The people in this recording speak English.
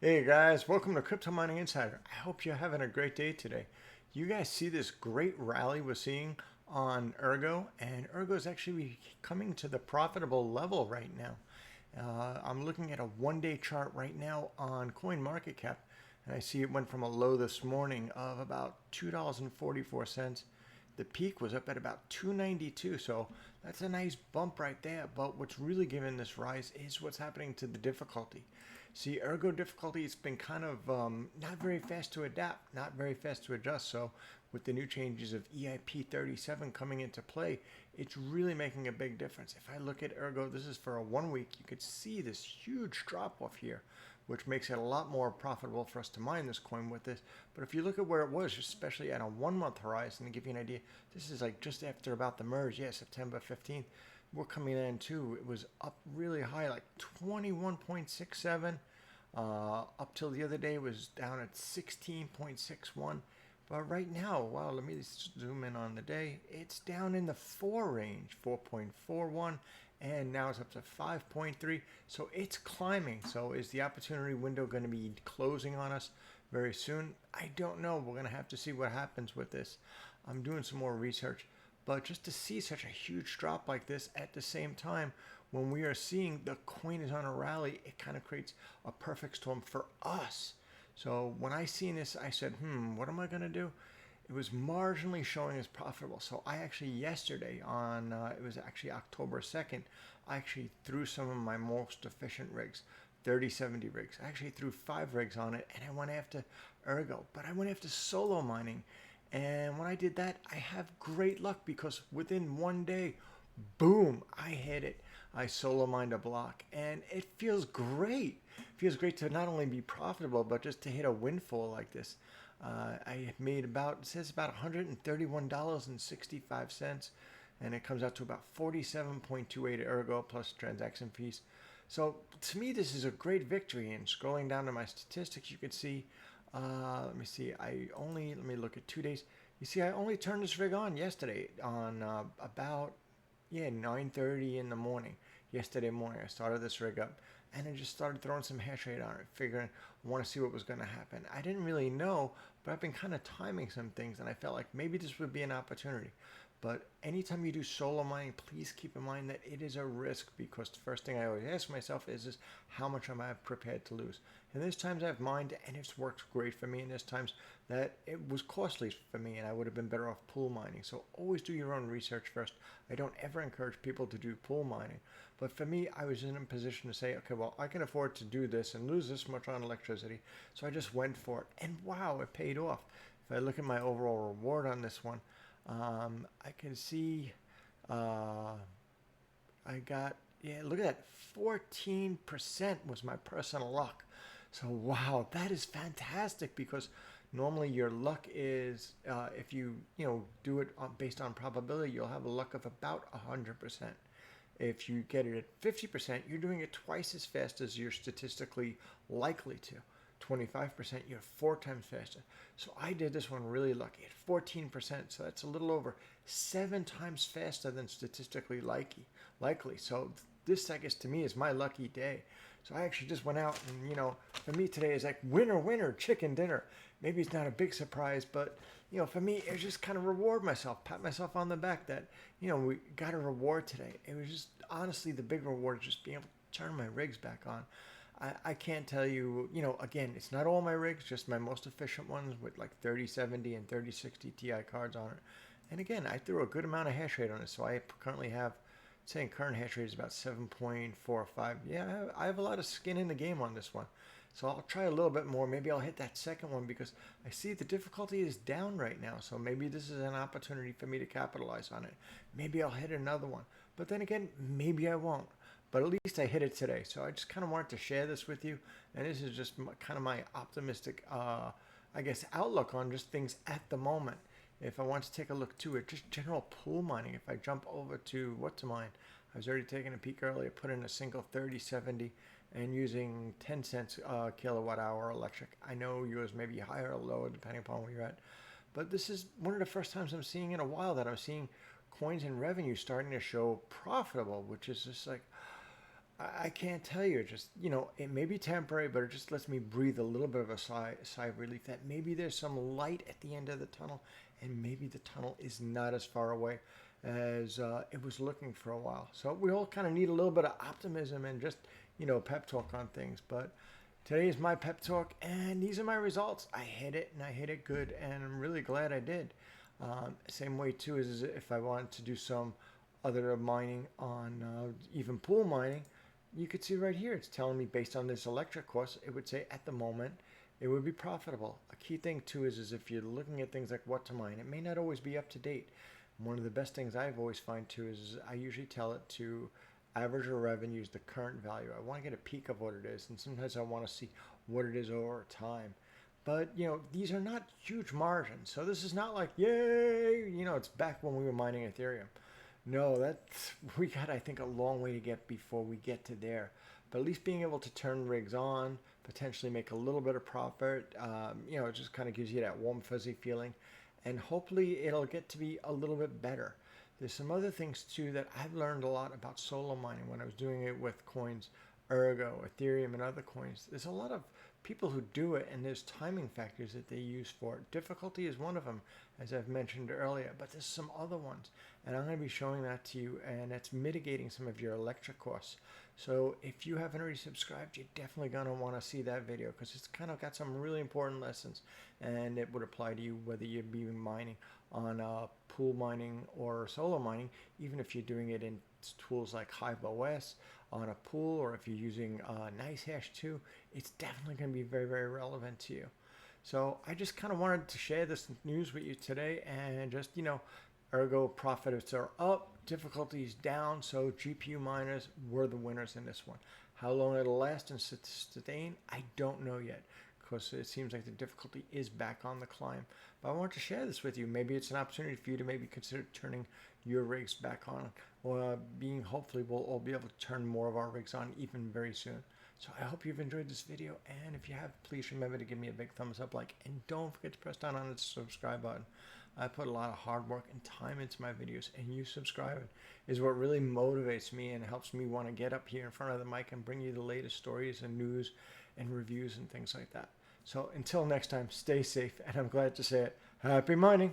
Hey guys, welcome to Crypto Mining Insider. I hope you're having a great day today. You guys see this great rally we're seeing on ERGO, and ERGO is actually coming to the profitable level right now. I'm looking at a one-day chart right now on CoinMarketCap, and I see it went from a low this morning of about $2.44. The peak was up at about 292, so that's a nice bump right there. But what's really giving this rise is what's happening to the difficulty. See, ergo difficulty, it's been kind of not very fast to adapt, not very fast to adjust. So with the new changes of EIP 37 coming into play, it's really making a big difference. If I look at ergo, this is for a 1 week, you could see this huge drop off here, which makes it a lot more profitable for us to mine this coin with this. But if you look at where it was, especially at a 1 month horizon, to give you an idea, this is like just after about the merge, September 15th, we're coming in too. It was up really high, like 21.67. Up till the other day, it was down at 16.61. But right now, wow, let me zoom in on the day. It's down in the 4 range, 4.41, and now it's up to 5.3. So it's climbing. So is the opportunity window going to be closing on us very soon? I don't know. We're going to have to see what happens with this. I'm doing some more research. But just to see such a huge drop like this at the same time, when we are seeing the coin is on a rally, it kind of creates a perfect storm for us. So when I seen this, I said, what am I going to do? It was marginally showing as profitable. So I actually yesterday on, it was actually October 2nd, I actually threw some of my most efficient rigs, 3070 rigs. I actually threw 5 rigs on it, and I went after ergo, but I went after solo mining. And when I did that, I have great luck because within 1 day, boom, I hit it. I solo mined a block, and it feels great. It feels great to not only be profitable, but just to hit a windfall like this. I made about, it says about $131.65, and it comes out to about 47.28 ergo plus transaction fees. So to me, this is a great victory. And scrolling down to my statistics, you can see, let me see, let me look at 2 days. You see, I only turned this rig on yesterday on about 9:30 in the morning. Yesterday morning, I started this rig up, and I just started throwing some hash rate on it, figuring I want to see what was going to happen. I didn't really know, but I've been kind of timing some things, and I felt like maybe this would be an opportunity. But anytime you do solo mining, please keep in mind that it is a risk, because the first thing I always ask myself is how much am I prepared to lose? And there's times I've mined and it's worked great for me, and there's times that it was costly for me and I would have been better off pool mining. So always do your own research first. I don't ever encourage people to do pool mining. But for me, I was in a position to say, okay, well, I can afford to do this and lose this much on electricity. So I just went for it. And wow, it paid off. If I look at my overall reward on this one, I can see I got, look at that, 14% was my personal luck. So wow, that is fantastic, because normally your luck is, if you do it based on probability, you'll have a luck of about 100%. If you get it at 50%, you're doing it twice as fast as you're statistically likely to. 25%, you're 4 times faster. So I did this one really lucky at 14%. So that's a little over 7 times faster than statistically likely. So this, I guess, to me is my lucky day. So I actually just went out and, for me today is like winner, winner, chicken dinner. Maybe it's not a big surprise, but, for me, it was just kind of reward myself, pat myself on the back that, we got a reward today. It was just, honestly, the big reward is just being able to turn my rigs back on. I can't tell you, again, it's not all my rigs, just my most efficient ones with like 3070 and 3060 Ti cards on it. And again, I threw a good amount of hash rate on it, so I currently have, saying current hash rate is about 7.45. Yeah, I have a lot of skin in the game on this one. So I'll try a little bit more. Maybe I'll hit that second one, because I see the difficulty is down right now. So maybe this is an opportunity for me to capitalize on it. Maybe I'll hit another one. But then again, maybe I won't. But at least I hit it today. So I just kind of wanted to share this with you. And this is just kind of my optimistic, I guess, outlook on just things at the moment. If I want to take a look to it, just general pool mining, if I jump over to what to mine, I was already taking a peek earlier, put in a single 3070 and using 10 cents kilowatt hour electric. I know yours may be higher or lower depending upon where you're at. But this is one of the first times I'm seeing in a while that I'm seeing coins and revenue starting to show profitable, which is just like, I can't tell you. Just, it may be temporary, but it just lets me breathe a little bit of a sigh of relief that maybe there's some light at the end of the tunnel, and maybe the tunnel is not as far away as it was looking for a while. So we all kind of need a little bit of optimism and just, pep talk on things. But today is my pep talk, and these are my results. I hit it, and I hit it good, and I'm really glad I did. Same way too is if I wanted to do some other mining on even pool mining, you could see right here it's telling me based on this electric cost, it would say at the moment it would be profitable. A key thing too is if you're looking at things like what to mine, it may not always be up to date. One of the best things I've always find too is I usually tell it to average our revenues, the current value. I want to get a peek of what it is, and sometimes I want to see what it is over time. But these are not huge margins, so this is not like yay. It's back when we were mining Ethereum. No, we got, I think, a long way to get before we get to there. But at least being able to turn rigs on, potentially make a little bit of profit, it just kind of gives you that warm, fuzzy feeling. And hopefully it'll get to be a little bit better. There's some other things, too, that I've learned a lot about solo mining when I was doing it with coins, ERGO, Ethereum, and other coins. There's a lot of people who do it, and there's timing factors that they use for it. Difficulty is one of them, as I've mentioned earlier, but there's some other ones, and I'm going to be showing that to you, and that's mitigating some of your electric costs. So if you haven't already subscribed, you're definitely going to want to see that video, because it's kind of got some really important lessons, and it would apply to you whether you're being mining on pool mining or solo mining, even if you're doing it in tools like HiveOS on a pool, or if you're using NiceHash 2, it's definitely going to be very, very relevant to you. So I just kind of wanted to share this news with you today, and just, Ergo profits are up, difficulties down, so GPU miners were the winners in this one. How long it'll last and sustain, I don't know yet, because it seems like the difficulty is back on the climb. But I want to share this with you. Maybe it's an opportunity for you to maybe consider turning your rigs back on, or hopefully we'll all be able to turn more of our rigs on even very soon. So I hope you've enjoyed this video, and if you have, please remember to give me a big thumbs up, and don't forget to press down on the subscribe button. I put a lot of hard work and time into my videos, and you subscribing is what really motivates me and helps me want to get up here in front of the mic and bring you the latest stories and news and reviews and things like that. So until next time, stay safe, and I'm glad to say it, happy mining!